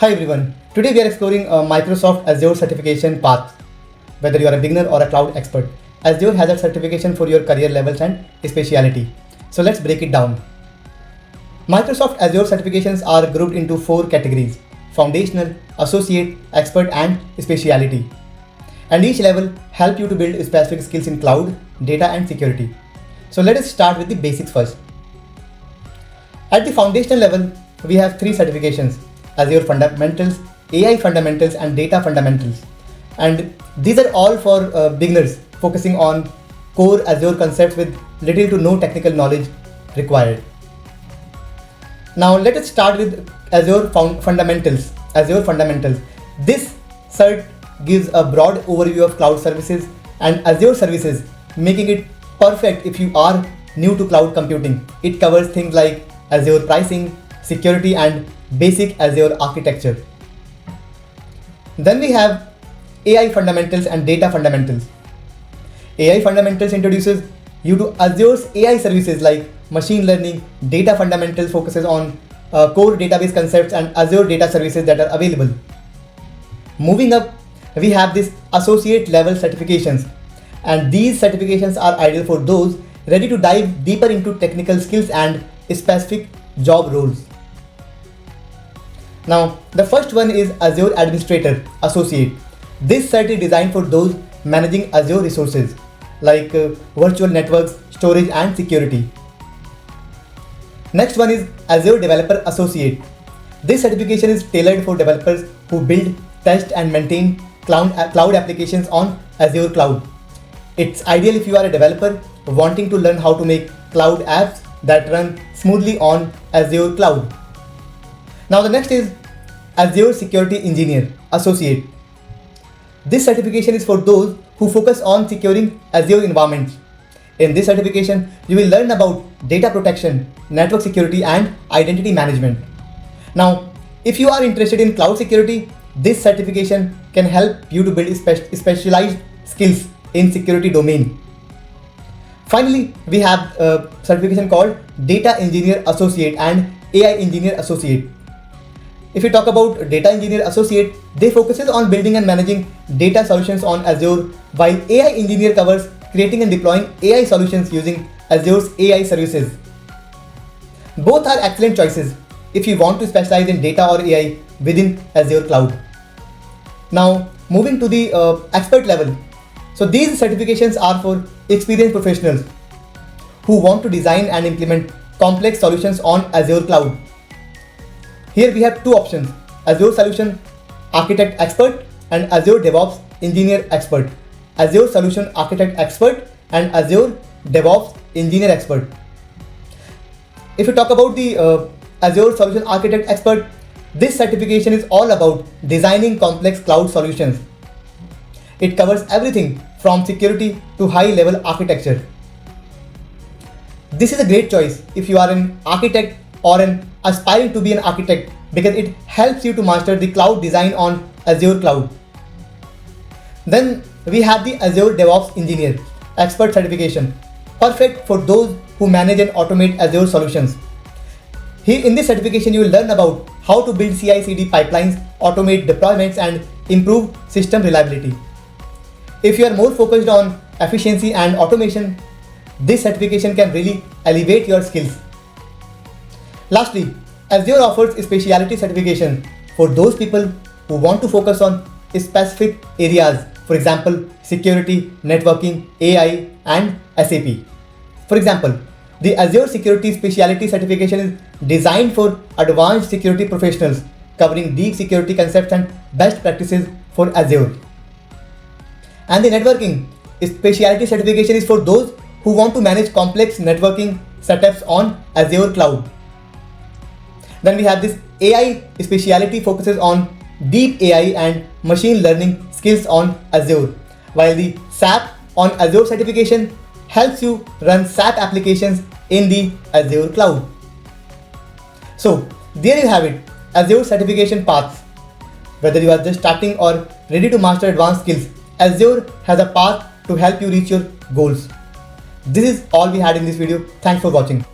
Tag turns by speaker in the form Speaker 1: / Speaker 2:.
Speaker 1: Hi everyone, today we are exploring a Microsoft Azure certification path. Whether you are a beginner or a cloud expert, Azure has a certification for your career levels and speciality. So let's break it down. Microsoft Azure certifications are grouped into 4 categories: foundational, associate, expert and speciality. And each level help you to build specific skills in cloud, data and security. So let us start with the basics first. At the foundational level, we have 3 certifications: Azure Fundamentals, AI Fundamentals and Data Fundamentals. And these are all for beginners focusing on core Azure concepts with little to no technical knowledge required. Now let us start with Azure Fundamentals. Azure Fundamentals. This cert gives a broad overview of cloud services and Azure services, making it perfect if you are new to cloud computing. It covers things like Azure pricing, security and basic Azure architecture. Then we have AI Fundamentals and Data Fundamentals. AI Fundamentals introduces you to Azure's AI services like machine learning. Data Fundamentals focuses on core database concepts and Azure data services that are available. Moving up, we have this associate level certifications, and these certifications are ideal for those ready to dive deeper into technical skills and specific job roles. Now, the first one is Azure Administrator Associate. This cert is designed for those managing Azure resources like virtual networks, storage and security. Next one is Azure Developer Associate. This certification is tailored for developers who build, test and maintain cloud applications on Azure Cloud. It's ideal if you are a developer wanting to learn how to make cloud apps that run smoothly on Azure Cloud. Now the next is Azure Security Engineer Associate. This certification is for those who focus on securing Azure environments. In this certification, you will learn about data protection, network security and identity management. Now, if you are interested in cloud security, this certification can help you to build specialized skills in security domain. Finally, we have a certification called Data Engineer Associate and AI Engineer Associate. If you talk about Data Engineer Associate, they focuses on building and managing data solutions on Azure, while AI Engineer covers creating and deploying AI solutions using Azure's AI services. Both are excellent choices if you want to specialize in data or AI within Azure Cloud. Now, moving to the expert level. So these certifications are for experienced professionals who want to design and implement complex solutions on Azure Cloud. Here we have 2 options: Azure Solution Architect Expert and Azure DevOps Engineer Expert. Azure Solution Architect Expert and Azure DevOps Engineer Expert. If you talk about the Azure Solution Architect Expert, this certification is all about designing complex cloud solutions. It covers everything from security to high-level architecture. This is a great choice if you are an architect or an aspiring to be an architect, because it helps you to master the cloud design on Azure Cloud. Then we have the Azure DevOps Engineer Expert certification, perfect for those who manage and automate Azure solutions. Here in this certification, you will learn about how to build CI/CD pipelines, automate deployments and improve system reliability. If you are more focused on efficiency and automation, this certification can really elevate your skills. Lastly, Azure offers specialty certification for those people who want to focus on specific areas, for example, security, networking, AI, and SAP. For example, the Azure Security Specialty Certification is designed for advanced security professionals, covering deep security concepts and best practices for Azure. And the Networking Specialty Certification is for those who want to manage complex networking setups on Azure Cloud. Then we have this AI Specialty focuses on deep AI and machine learning skills on Azure, while the SAP on Azure certification helps you run SAP applications in the Azure Cloud. So there you have it, Azure certification paths. Whether you are just starting or ready to master advanced skills, Azure has a path to help you reach your goals. This is all we had in this video. Thanks for watching.